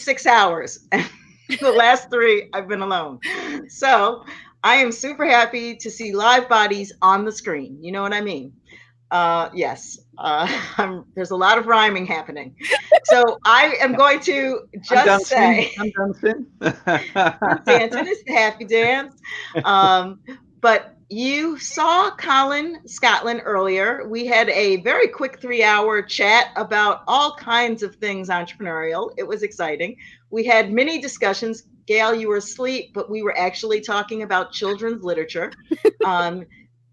6 hours. The last 3, I've been alone. So I am super happy to see live bodies on the screen. You know what I mean? Yes. There's a lot of rhyming happening. So I am going to I'm just dancing. say, I'm dancing. dancing is the happy dance. Um, but you saw Colin Scotland earlier. We had a very quick 3-hour chat about all kinds of things entrepreneurial. It was exciting. We had many discussions. Gail, you were asleep, but we were actually talking about children's literature. Um,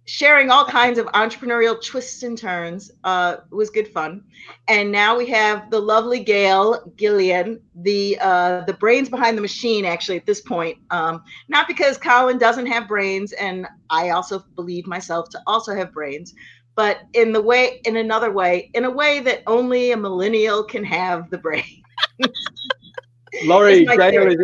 Sharing all kinds of entrepreneurial twists and turns. Was good fun. And now we have the lovely Gail Gillian, the brains behind the machine. Actually, at this point, not because Colin doesn't have brains, and I also believe myself to also have brains, but in another way, in a way that only a millennial can have the brain. Is Laurie, my theory.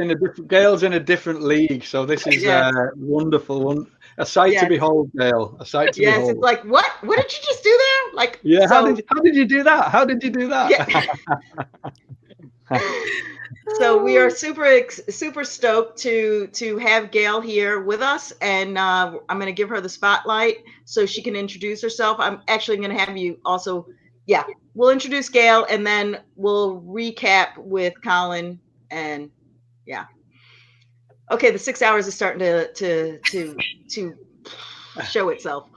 Gail's in a different league, so this is Yes, wonderful. A sight to yes, behold, Gail. A sight to yes. It's behold. like, what? What did you just do there? Like, Yeah, so. how did you do that? How did you do Yeah. that? So we are super stoked to have Gail here with us, and I'm going to give her the spotlight so she can introduce herself. I'm actually going to have you also, yeah, we'll introduce Gail, and then we'll recap with Colin, and yeah, okay. The 6 hours is starting to show itself.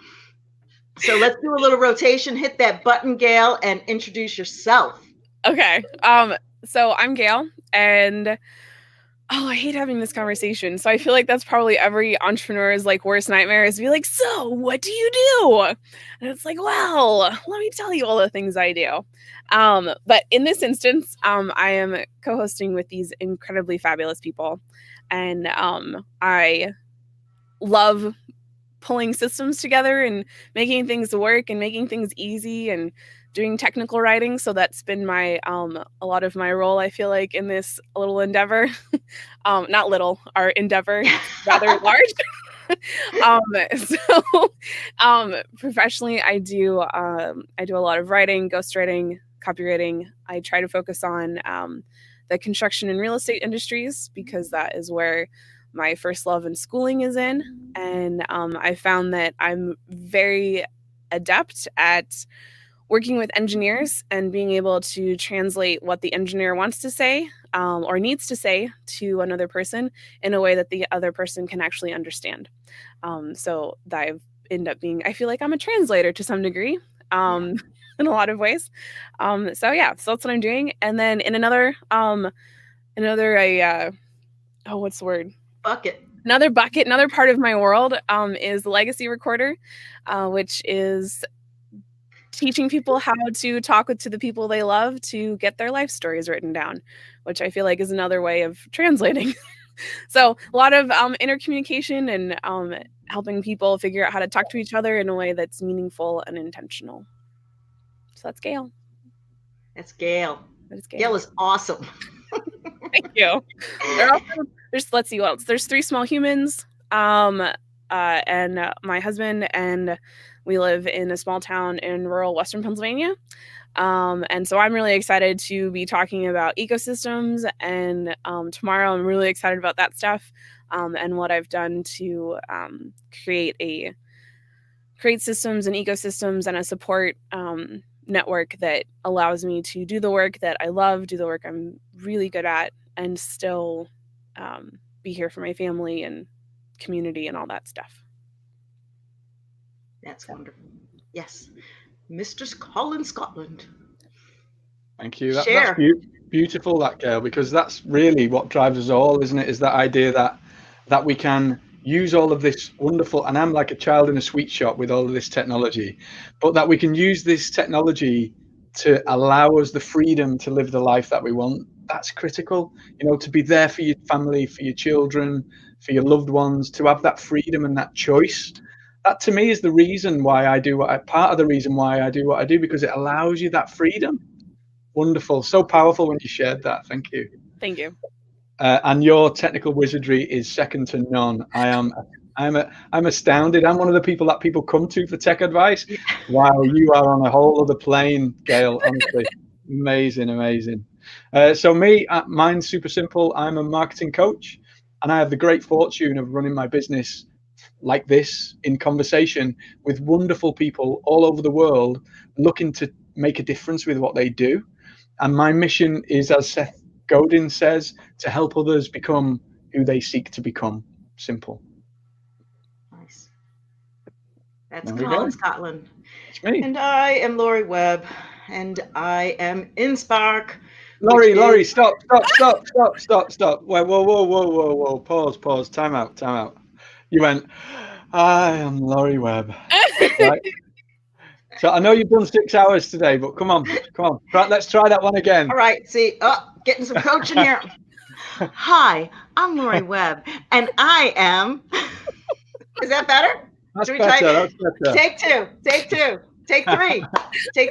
So let's do a little rotation. Hit that button, Gail, and introduce yourself. Okay. So I'm Gail, and I hate having this conversation. So I feel like that's probably every entrepreneur's like worst nightmare is to be like, so what do you do? And it's like, well, let me tell you all the things I do. But in this instance, I am co-hosting with these incredibly fabulous people, and I love pulling systems together and making things work and making things easy and doing technical writing. So that's been my a lot of my role, I feel like, in this little endeavor. Not little, our endeavor is rather large. um, so professionally, I do a lot of writing, ghostwriting, copywriting. I try to focus on the construction and real estate industries because that is where my first love in schooling is in. And I found that I'm very adept at working with engineers and being able to translate what the engineer wants to say or needs to say to another person in a way that the other person can actually understand. So that I've ended up being, I feel like I'm a translator to some degree. In a lot of ways. So yeah, so that's what I'm doing. And then in what's the word? Bucket. Another bucket, another part of my world is the legacy recorder, which is teaching people how to talk to the people they love to get their life stories written down, which I feel like is another way of translating. So a lot of intercommunication and helping people figure out how to talk to each other in a way that's meaningful and intentional. So that's Gail. That's Gail. That is Gail. Gail is awesome. Thank you. Let's see what else. There's 3 small humans, and my husband, and we live in a small town in rural Western Pennsylvania. And so I'm really excited to be talking about ecosystems, and tomorrow I'm really excited about that stuff and what I've done to create systems and ecosystems and a support network that allows me to do the work that I love, do the work I'm really good at, and still be here for my family and community and all that stuff. That's wonderful. Yes. Mr. Colin Scotland. Thank you. That's Share. beautiful, that, Gail, because that's really what drives us all, isn't it? Is that idea that we can use all of this wonderful, and I'm like a child in a sweet shop with all of this technology, but that we can use this technology to allow us the freedom to live the life that we want. That's critical, to be there for your family, for your children, for your loved ones, to have that freedom and that choice. That to me is the reason why I do part of the reason why I do what I do, because it allows you that freedom. Wonderful. So powerful when you shared that. Thank you. Thank you. And your technical wizardry is second to none. I'm astounded. I'm one of the people that people come to for tech advice. Wow, you are on a whole other plane, Gail. Honestly, amazing. So mine's super simple. I'm a marketing coach, and I have the great fortune of running my business like this in conversation with wonderful people all over the world looking to make a difference with what they do. And my mission is, as Seth Godin says, to help others become who they seek to become. Simple. Nice. That's There we Colin go. Scotland. It's me. And I am Lori Webb, and I am in Spark. Lori, stop. Whoa. Pause. Time out. You went, I am Lori Webb. Right? So I know you've done 6 hours today, but come on. Let's try that one again. All right, see, getting some coaching here. Hi, I'm Lori Webb, and I am. Is that better? That's better. Take two. Take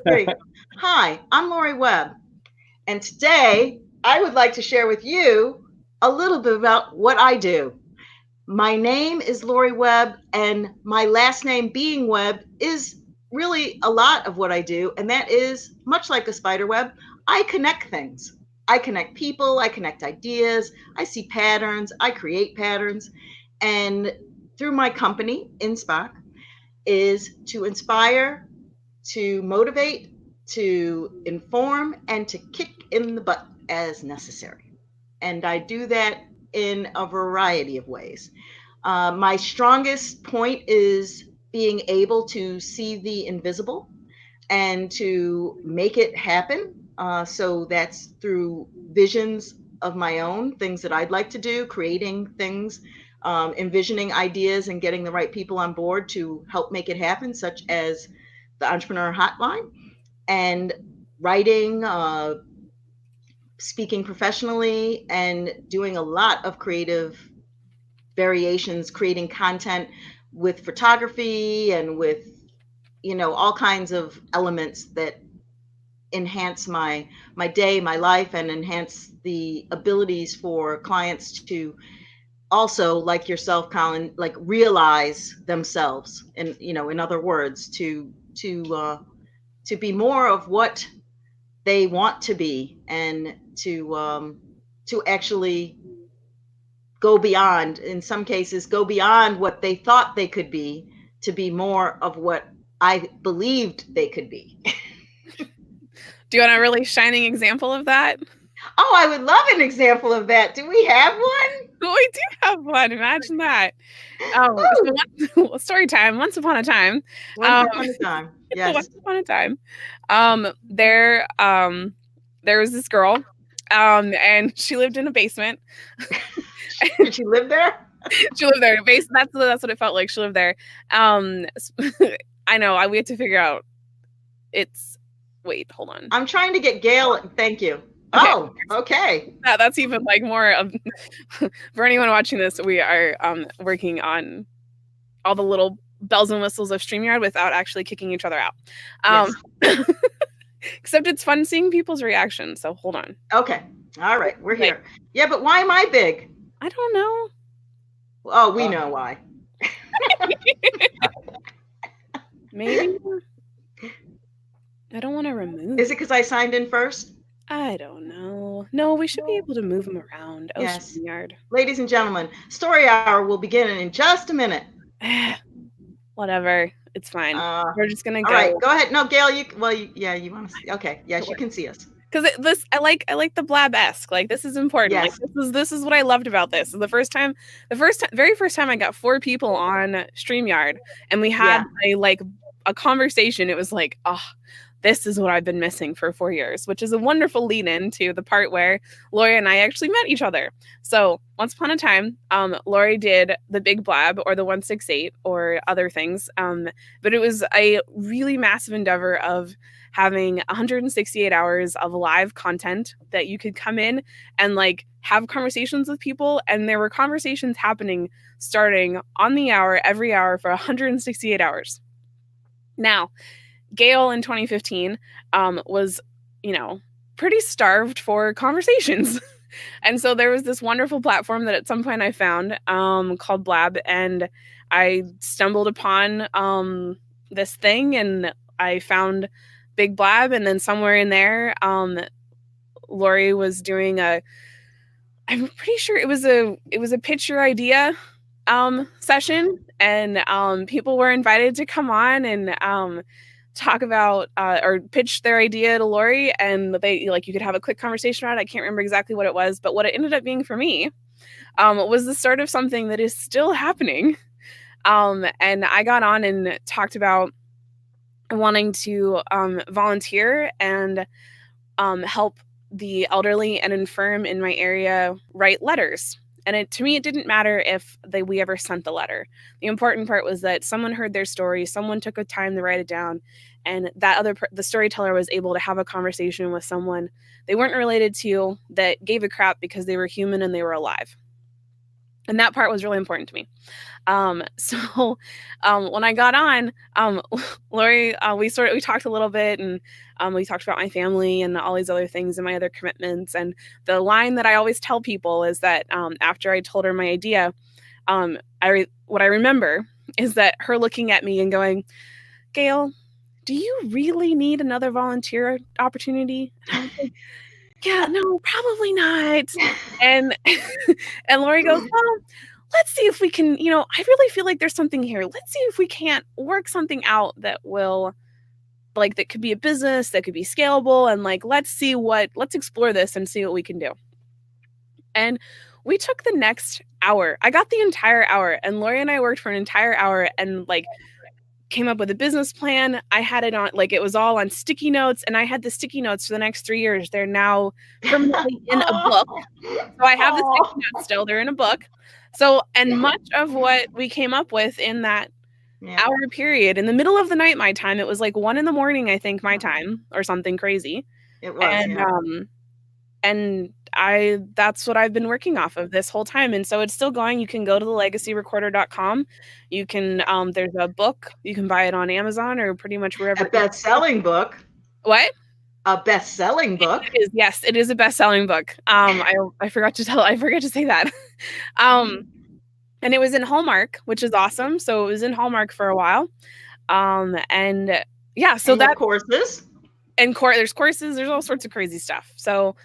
three. Hi, I'm Lori Webb, and today I would like to share with you a little bit about what I do. My name is Lori Webb, and my last name being Webb is really a lot of what I do, and that is much like a spider web. I connect things. I connect people, I connect ideas, I see patterns, I create patterns. And through my company, InSpark, is to inspire, to motivate, to inform, and to kick in the butt as necessary. And I do that in a variety of ways. My strongest point is being able to see the invisible and to make it happen. So that's through visions of my own, things that I'd like to do, creating things, envisioning ideas, and getting the right people on board to help make it happen, such as the Entrepreneur Hotline, and writing, speaking professionally, and doing a lot of creative variations, creating content with photography and with all kinds of elements that enhance my day, my life, and enhance the abilities for clients to also, like yourself, Colin, like realize themselves, and in other words, to be more of what they want to be, and to actually go beyond, in some cases, go beyond what they thought they could be, to be more of what I believed they could be. Do you want a really shining example of that? Oh, I would love an example of that. Do we have one? We do have one. Imagine that. Story time. Once upon a time. Once upon a time. Yes. Once upon a time. There was this girl, and she lived in a basement. Did she live there? She lived there. That's what it felt like. She lived there. I know. We had to figure out. Wait, hold on. I'm trying to get Gail. Thank you. Okay. Oh, okay. That's even like more of. For anyone watching this, we are working on all the little bells and whistles of StreamYard without actually kicking each other out. Yes. Except it's fun seeing people's reactions. So hold on. Okay. All right. We're here. Yeah, but why am I big? I don't know. Oh, we know why. Maybe. I don't want to remove. Is it because I signed in first? I don't know. No, we should be able to move them around. Oh, yes. StreamYard. Ladies and gentlemen, story hour will begin in just a minute. Whatever. It's fine. We're just gonna go. All right, go ahead. No, Gail, you want to see? Okay, yes, you can see us. Because I like the blab-esque. Like, this is important. Yes. Like, this is what I loved about this. The very first time I got 4 people on StreamYard, and we had a conversation. It was like, this is what I've been missing for 4 years, which is a wonderful lead-in to the part where Lori and I actually met each other. So once upon a time, Lori did the Big Blab or the 168 or other things. But it was a really massive endeavor of having 168 hours of live content that you could come in and like have conversations with people. And there were conversations happening starting on the hour, every hour for 168 hours. Now, Gail in 2015 was, pretty starved for conversations. And so there was this wonderful platform that at some point I found called Blab, and I stumbled upon this thing, and I found Big Blab, and then somewhere in there, Lori was doing I'm pretty sure it was a pitch your idea session, and people were invited to come on and talk about or pitch their idea to Lori, and they like you could have a quick conversation around it. I can't remember exactly what it was, but what it ended up being for me was the start of something that is still happening. And I got on and talked about wanting to volunteer and help the elderly and infirm in my area write letters. And to me, it didn't matter if we ever sent the letter. The important part was that someone heard their story, someone took a time to write it down, and the storyteller was able to have a conversation with someone they weren't related to that gave a crap because they were human and they were alive. And that part was really important to me. So when I got on, Lori, we talked a little bit, and we talked about my family and all these other things and my other commitments. And the line that I always tell people is that after I told her my idea, what I remember is that her looking at me and going, "Gail, do you really need another volunteer opportunity?" And I was like, "Yeah, no, probably not." And and Lori goes, "Well, let's see if we can, I really feel like there's something here. Let's see if we can't work something out that will that could be a business, that could be scalable, and let's explore this and see what we can do." And we took the next hour. I got the entire hour, and Lori and I worked for an entire hour and came up with a business plan. I had it on it was all on sticky notes, and I had the sticky notes for the next 3 years. They're now permanently in a book. So I have the sticky notes still. They're in a book. So, and much of what we came up with in that hour period, in the middle of the night, my time, it was 1 a.m, I think, my time, or something crazy. It was, and that's what I've been working off of this whole time. And so it's still going. You can go to thelegacyrecorder.com. You can, there's a book, you can buy it on Amazon or pretty much wherever. A best-selling book. What? A best-selling book. It is, yes, it is a best-selling book. I forgot to say that. And it was in Hallmark, which is awesome. So it was in Hallmark for a while. And yeah, so that courses. And there's courses, there's all sorts of crazy stuff. So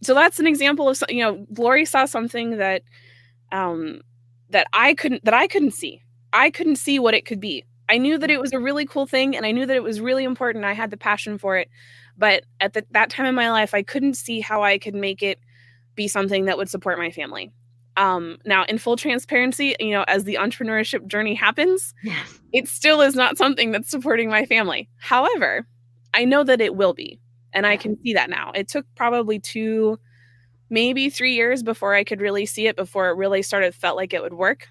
so that's an example of, Lori saw something that that I couldn't see. I couldn't see what it could be. I knew that it was a really cool thing, and I knew that it was really important. I had the passion for it, but at that time in my life, I couldn't see how I could make it be something that would support my family. Now, in full transparency, as the entrepreneurship journey happens, yes, it still is not something that's supporting my family. However, I know that it will be, and I can see that now. It took probably 2, maybe 3 years before I could really see it, before it really felt like it would work.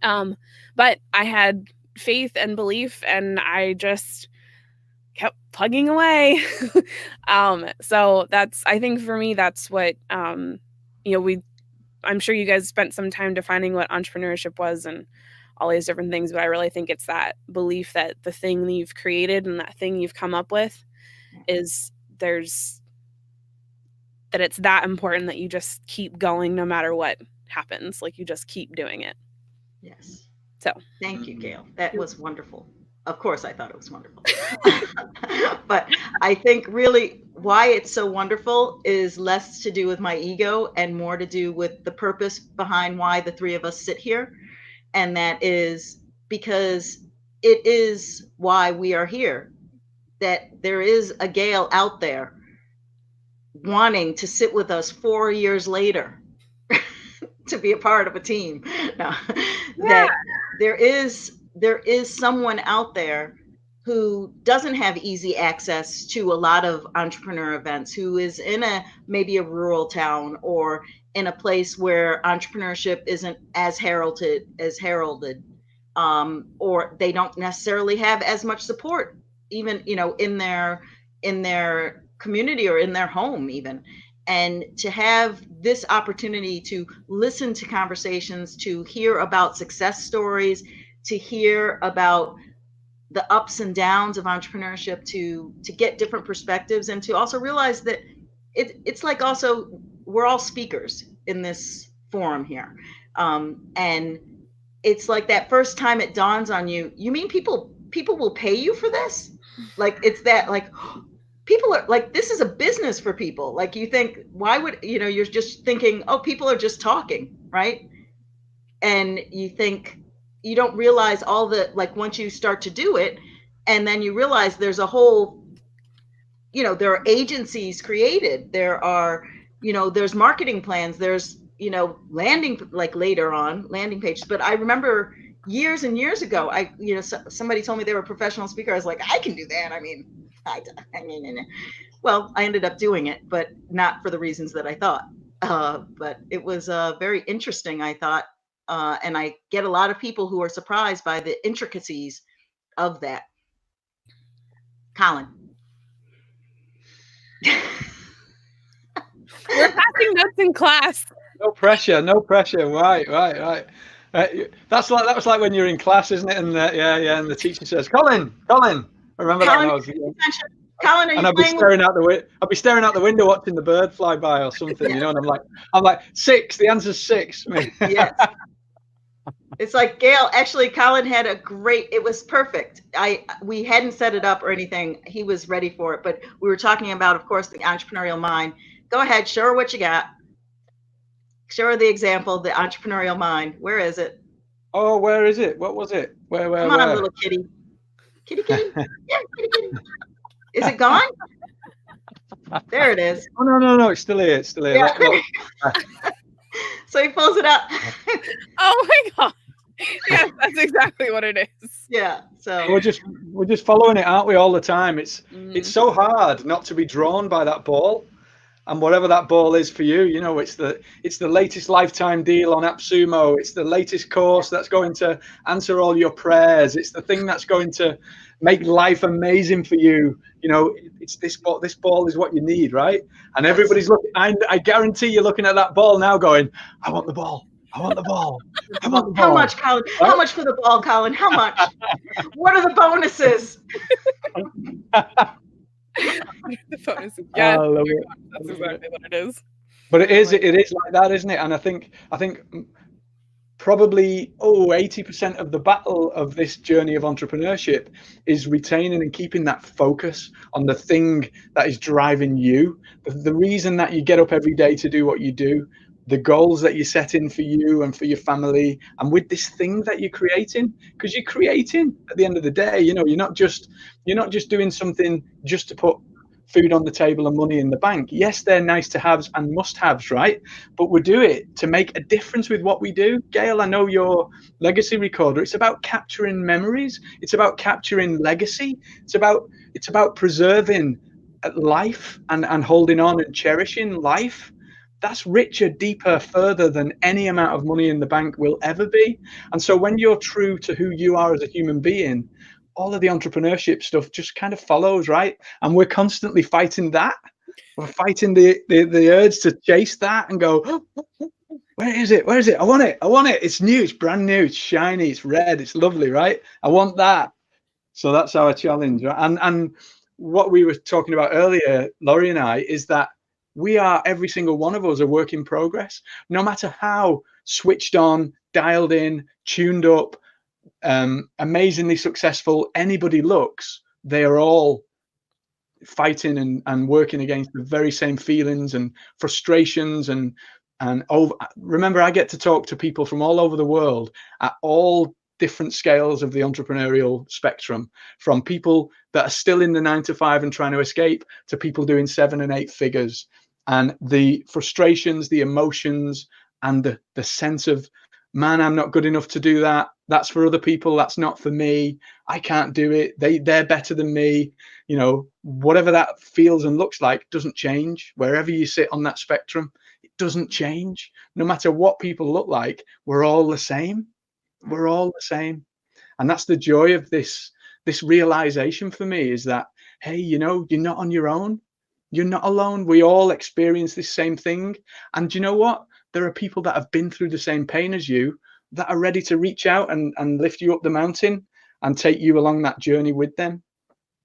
But I had faith and belief, and I just kept plugging away. So I think for me, that's what, I'm sure you guys spent some time defining what entrepreneurship was and all these different things, but I really think it's that belief that the thing that you've created and that thing you've come up with that it's that important that you just keep going no matter what happens. You just keep doing it. Yes. So thank you, Gail. That was wonderful. Of course, I thought it was wonderful. But I think really why it's so wonderful is less to do with my ego and more to do with the purpose behind why the three of us sit here. And that is because it is why we are here, that there is a Gail out there wanting to sit with us 4 years later to be a part of a team. No, that there is someone out there who doesn't have easy access to a lot of entrepreneur events, who is in maybe a rural town or in a place where entrepreneurship isn't as heralded, or they don't necessarily have as much support, even in their community or in their home even. And to have this opportunity to listen to conversations, to hear about success stories, to hear about the ups and downs of entrepreneurship, to get different perspectives, and to also realize that it's also we're all speakers in this forum here. And it's like that first time it dawns on you, you mean people will pay you for this? It's that people are like, this is a business for people. Like, you think, why would, you're just thinking, oh, people are just talking, right? And you think, you don't realize all the, like, once you start to do it, and then you realize there's a whole, there are agencies created, there are, there's marketing plans, there's, landing, like, later on landing pages. But I remember years and years ago, somebody told me they were a professional speaker. I was like, I can do that. I mean, well, I ended up doing it, but not for the reasons that I thought. But it was very interesting, I thought. And I get a lot of people who are surprised by the intricacies of that. Colin. We're passing notes in class. No pressure, no pressure. Right. That was like when you're in class, isn't it? And and the teacher says, "Colin." Remember Colin, that? Colin, are you and I'd be playing staring out the window watching the bird fly by or something, And I'm like 6. The answer's 6. Yes. It's like, Gail, actually, Colin had it was perfect. We hadn't set it up or anything. He was ready for it, but we were talking about, of course, the entrepreneurial mind. Go ahead, show her what you got. Show her the example, the entrepreneurial mind. Where is it? Oh, where is it? What was it? Where? Come on, little kitty. Kitty. Yeah, kitty. Is it gone? There it is. Oh, no, it's still here. Yeah. So he pulls it up. Oh my God. Yes, that's exactly what it is. Yeah. So we're just following it, aren't we, all the time? It's so hard not to be drawn by that ball. And whatever that ball is for you, it's the latest lifetime deal on AppSumo. It's the latest course that's going to answer all your prayers. It's the thing that's going to make life amazing for you. It's this ball. This ball is what you need, right? And everybody's looking. I guarantee you're looking at that ball now, going, "I want the ball. I want the ball. I want the ball." How much, Colin? Right? How much for the ball, Colin? How much? What are the bonuses? The bonuses. Yeah, that's exactly what it is. But it is like that, isn't it? And I think probably 80% of the battle of this journey of entrepreneurship is retaining and keeping that focus on the thing that is driving you, the reason that you get up every day to do what you do, the goals that you're setting for you and for your family, and with this thing that you're creating, because you're creating at the end of the day. You're not just doing something just to put food on the table and money in the bank. Yes, they're nice to haves and must haves, right? But we do it to make a difference with what we do. Gail, I know you're legacy recorder. It's about capturing memories. It's about capturing legacy. It's about preserving life and holding on and cherishing life. That's richer, deeper, further than any amount of money in the bank will ever be. And so when you're true to who you are as a human being, all of the entrepreneurship stuff just kind of follows, right? And we're constantly fighting that. We're fighting the urge to chase that and go, oh, where is it? I want it. It's new. It's brand new. It's shiny. It's red. It's lovely, right? I want that. So that's our challenge. And what we were talking about earlier, Laurie and I, is that every single one of us, a work in progress. No matter how switched on, dialed in, tuned up, amazingly successful anybody looks, they are all fighting and working against the very same feelings and frustrations and remember, I get to talk to people from all over the world at all different scales of the entrepreneurial spectrum, from people that are still in the 9-to-5 and trying to escape to people doing 7 and 8 figures. And the frustrations, the emotions, and the sense of, man, I'm not good enough to do that. That's for other people. That's not for me. I can't do it. They're better than me. Whatever that feels and looks like doesn't change. Wherever you sit on that spectrum, it doesn't change. No matter what people look like, we're all the same. We're all the same. And that's the joy of this realization for me, is that, hey, you're not on your own. You're not alone. We all experience this same thing. And you know what? There are people that have been through the same pain as you that are ready to reach out and lift you up the mountain and take you along that journey with them.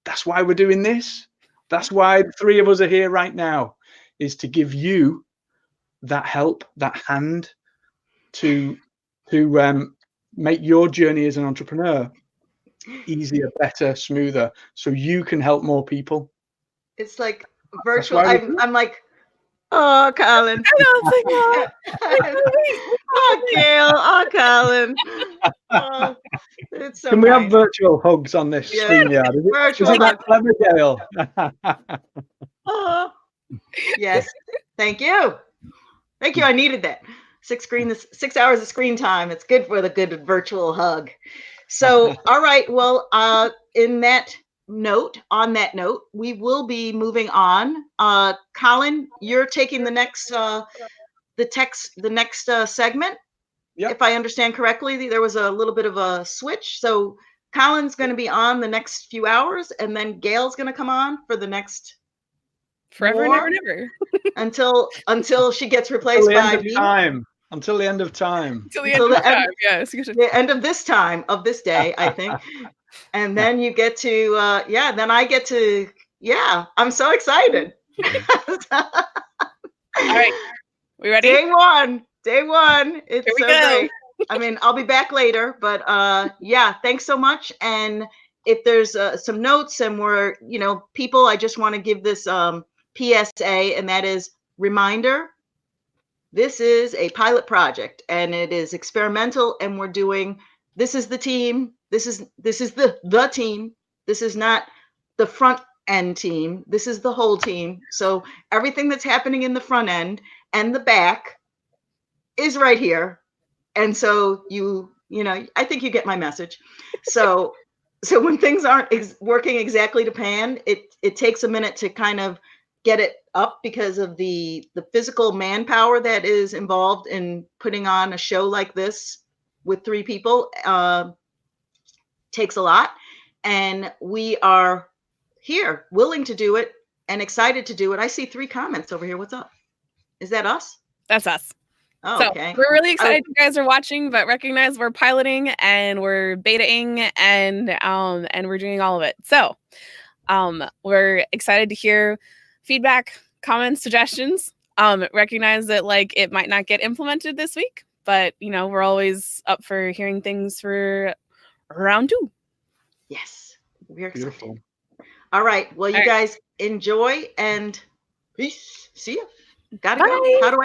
That's why we're doing this. That's why the 3 of us are here right now, is to give you that help, that hand to make your journey as an entrepreneur easier, better, smoother, so you can help more people. It's like That's virtual. why we I'm like, oh, Colin. I know, it's like, Oh, Gail. Oh, Colin. Oh, it's so can we have nice. virtual hugs on this Yeah. StreamYard? Is Virtual it that clever, Gail? Oh, yes. Thank you. Thank you. I needed that. 6 hours of screen time. It's good for the good virtual hug. So, all right. Well, on that note, we will be moving on. Colin, you're taking the next segment. Yep. If I understand correctly, there was a little bit of a switch. So Colin's going to be on the next few hours, and then Gail's going to come on for the next forever more and ever. until she gets replaced by me. Until the end of time. Until the end of time. Yes. The end of this time of this day, I think. And then you get to then I get to I'm so excited. All right. We ready? Day one. It's so go. great. I mean, I'll be back later, but thanks so much. And if there's some notes and we're, people, I just want to give this PSA, and that is reminder. This is a pilot project and it is experimental, and we're doing, this is the team. This is the team. This is not the front end team. This is the whole team. So everything that's happening in the front end and the back is right here. And so I think you get my message. So when things aren't working exactly to plan, it takes a minute to kind of get it up because of the physical manpower that is involved in putting on a show like this with 3 people. Takes a lot, and we are here willing to do it and excited to do it. I see 3 comments over here. What's up? Is that us? That's us. Oh, so okay. We're really excited you guys are watching, but recognize we're piloting and we're betaing and we're doing all of it. So we're excited to hear feedback, comments, suggestions. Recognize that it might not get implemented this week, but we're always up for hearing things for round 2. Yes, we're excited. Beautiful. All right. Well, you guys enjoy and peace. See you. Gotta go. How do I